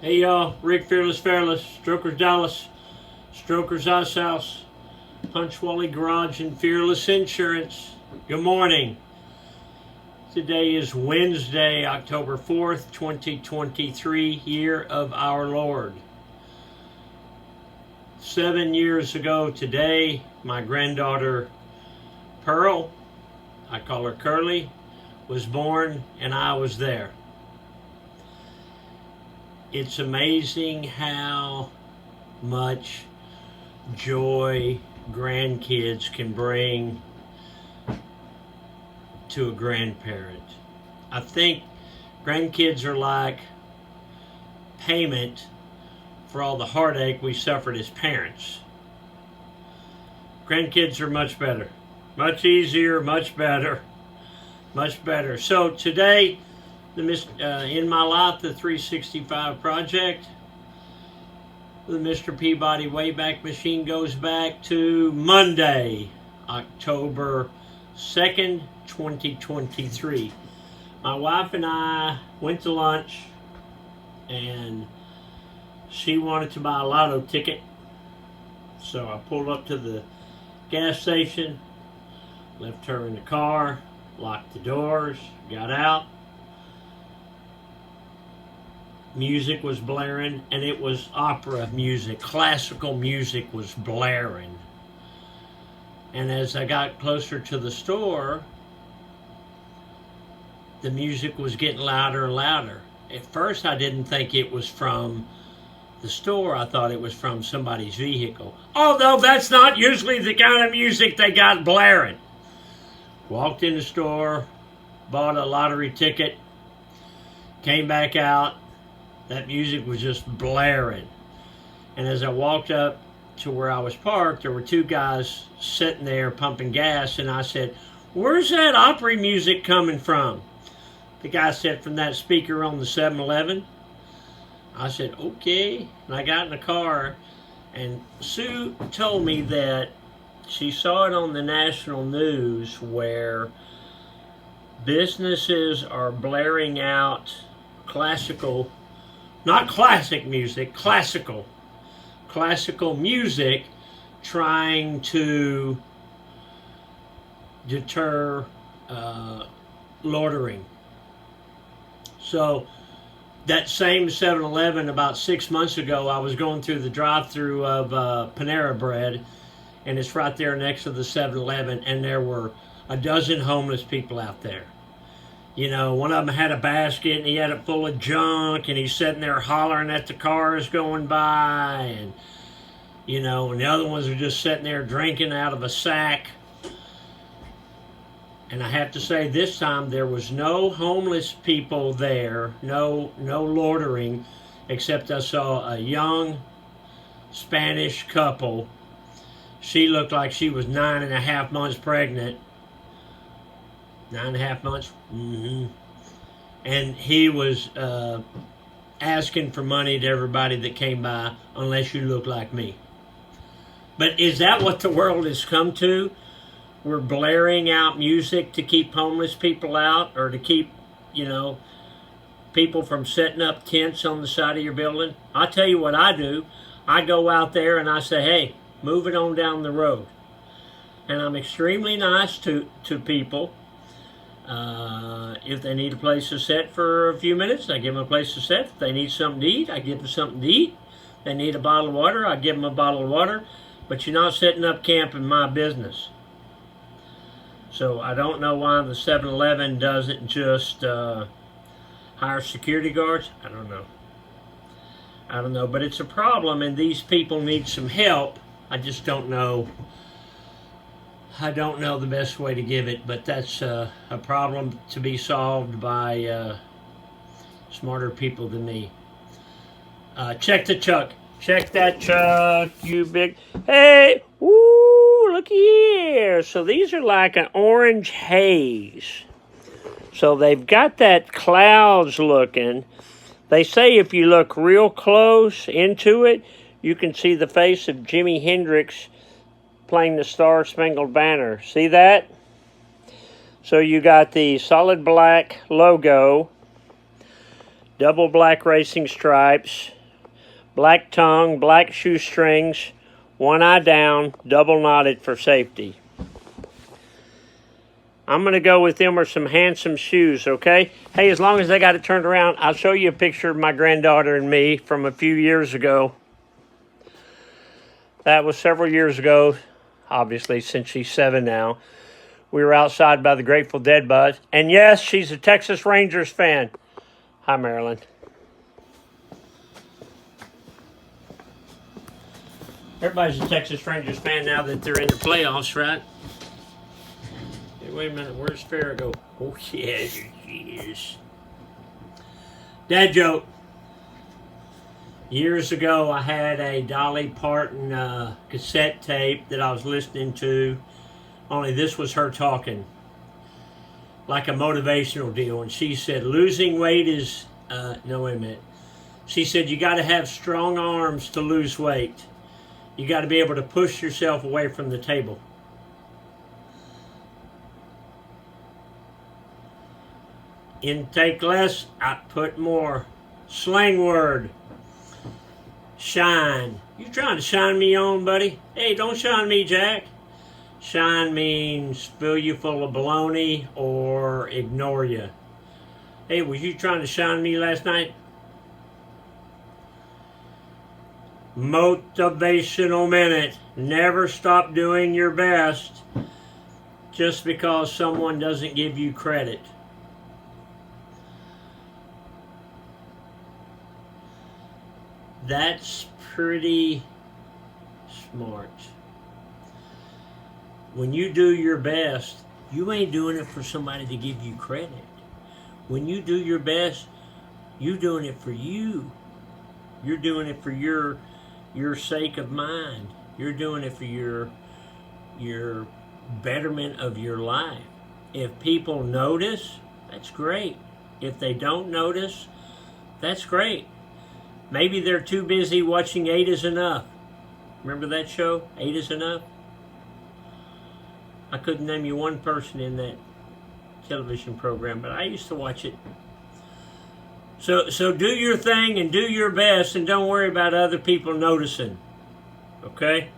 Hey y'all, Rick Fairless, Strokers Dallas, Strokers Ice House, Punch Wally Garage, and Fearless Insurance. Good morning. Today is Wednesday, October 4th, 2023, year of our Lord. 7 years ago today, my granddaughter Pearl, I call her Curly, was born, and I was there. It's amazing how much joy grandkids can bring to a grandparent. I think grandkids are like payment for all the heartache we suffered as parents. Grandkids are much better, much easier, much better, much better. So today, in my life, the 365 project, the Mr. Peabody Wayback Machine goes back to Monday, October 2nd, 2023. My wife and I went to lunch, and she wanted to buy a lotto ticket. So I pulled up to the gas station, left her in the car, locked the doors, got out. Music was blaring, and it was opera music. Classical music was blaring. And as I got closer to the store, the music was getting louder and louder. At first, I didn't think it was from the store. I thought it was from somebody's vehicle. Although that's not usually the kind of music they got blaring. Walked in the store, bought a lottery ticket, came back out. That music was just blaring. And as I walked up to where I was parked, there were two guys sitting there pumping gas, and I said, "Where's that opera music coming from?" The guy said, "From that speaker on the 7-Eleven. I said, "Okay." And I got in the car, and Sue told me that she saw it on the national news where businesses are blaring out classical, not classic music, classical music, trying to deter loitering. So that same 7-Eleven, about 6 months ago, I was going through the drive-thru of Panera Bread, and it's right there next to the 7-Eleven, and there were a dozen homeless people out there. You know, one of them had a basket, and he had it full of junk, and he's sitting there hollering at the cars going by, and, you know, and the other ones are just sitting there drinking out of a sack. And I have to say, this time there was no homeless people there, no loitering, except I saw a young Spanish couple. She looked like she was 9.5 months pregnant. 9.5 months? Mm-hmm. And he was asking for money to everybody that came by, unless you look like me. But is that what the world has come to? We're blaring out music to keep homeless people out, or to keep, you know, people from setting up tents on the side of your building? I'll tell you what I do. I go out there and I say, "Hey, move it on down the road." And I'm extremely nice to people. If they need a place to sit for a few minutes, I give them a place to sit. If they need something to eat, I give them something to eat. If they need a bottle of water, I give them a bottle of water. But you're not setting up camp in my business. So I don't know why the 7-Eleven doesn't just hire security guards. I don't know. But it's a problem, and these people need some help. I just don't know. I don't know the best way to give it, but that's a problem to be solved by smarter people than me. Check the chuck. Check that chuck, you big... Hey! Woo! Look here! So these are like an orange haze. So they've got that clouds looking. They say if you look real close into it, you can see the face of Jimi Hendrix playing the Star Spangled Banner. See that? So you got the solid black logo double black racing stripes, black tongue, black shoestrings, one eye down, double knotted for safety. I'm going to go with them or some handsome shoes, okay? Hey, as long as they got it turned around, I'll show you a picture of my granddaughter and me from a few years ago. That was several years ago, obviously, since she's 7 now. We were outside by the Grateful Dead bus. And yes, she's a Texas Rangers fan. Hi, Marilyn. Everybody's a Texas Rangers fan now that they're in the playoffs, right? Hey, wait a minute, where's Farrah go? Oh, yeah, there she is. Dad joke. Years ago, I had a Dolly Parton cassette tape that I was listening to. Only this was her talking. Like a motivational deal. And she said, losing weight is... no, wait a minute. She said, you got to have strong arms to lose weight. You got to be able to push yourself away from the table. Intake less, output more. Slang word. Shine. You trying to shine me on, buddy? Hey, don't shine me, Jack. Shine means fill you full of baloney or ignore you. Hey, was you trying to shine me last night? Motivational minute. Never stop doing your best just because someone doesn't give you credit. That's pretty smart. When you do your best, you ain't doing it for somebody to give you credit. When you do your best, you're doing it for you. You're doing it for your sake of mind. You're doing it for your betterment of your life. If people notice, that's great. If they don't notice, that's great. Maybe they're too busy watching 8 is Enough. Remember that show, 8 is Enough? I couldn't name you one person in that television program, but I used to watch it. So do your thing and do your best and don't worry about other people noticing. Okay?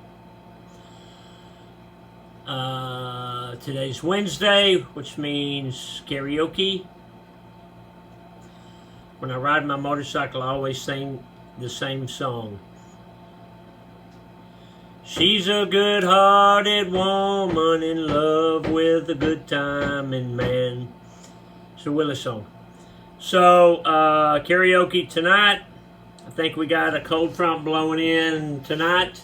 Today's Wednesday, which means karaoke. When I ride my motorcycle, I always sing the same song. She's a good-hearted woman in love with a good time and man. It's a Willis song. So, karaoke tonight. I think we got a cold front blowing in tonight.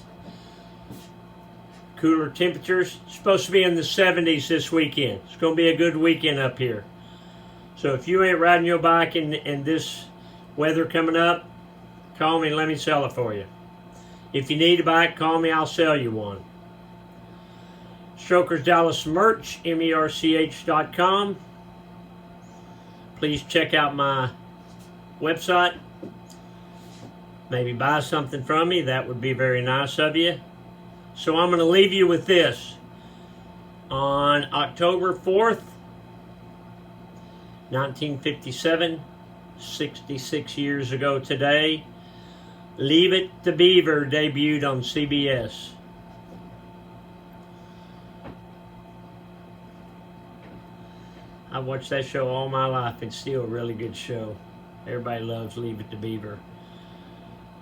Cooler temperatures. It's supposed to be in the 70s this weekend. It's going to be a good weekend up here. So if you ain't riding your bike in this weather coming up, call me and let me sell it for you. If you need a bike, call me, I'll sell you one. Strokers Dallas merch, merch.com. Please check out my website. Maybe buy something from me. That would be very nice of you. So I'm going to leave you with this. On October 4th, 1957, 66 years ago today, Leave It to Beaver debuted on CBS. I watched that show all my life. It's still a really good show. Everybody loves Leave It to Beaver.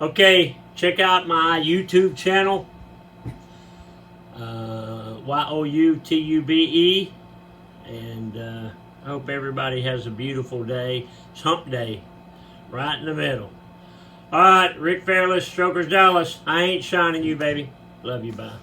Okay, check out my YouTube channel. YOUTUBE. And I hope everybody has a beautiful day. It's hump day. Right in the middle. Alright, Rick Fairless, Strokers Dallas. I ain't shining you, baby. Love you, bye.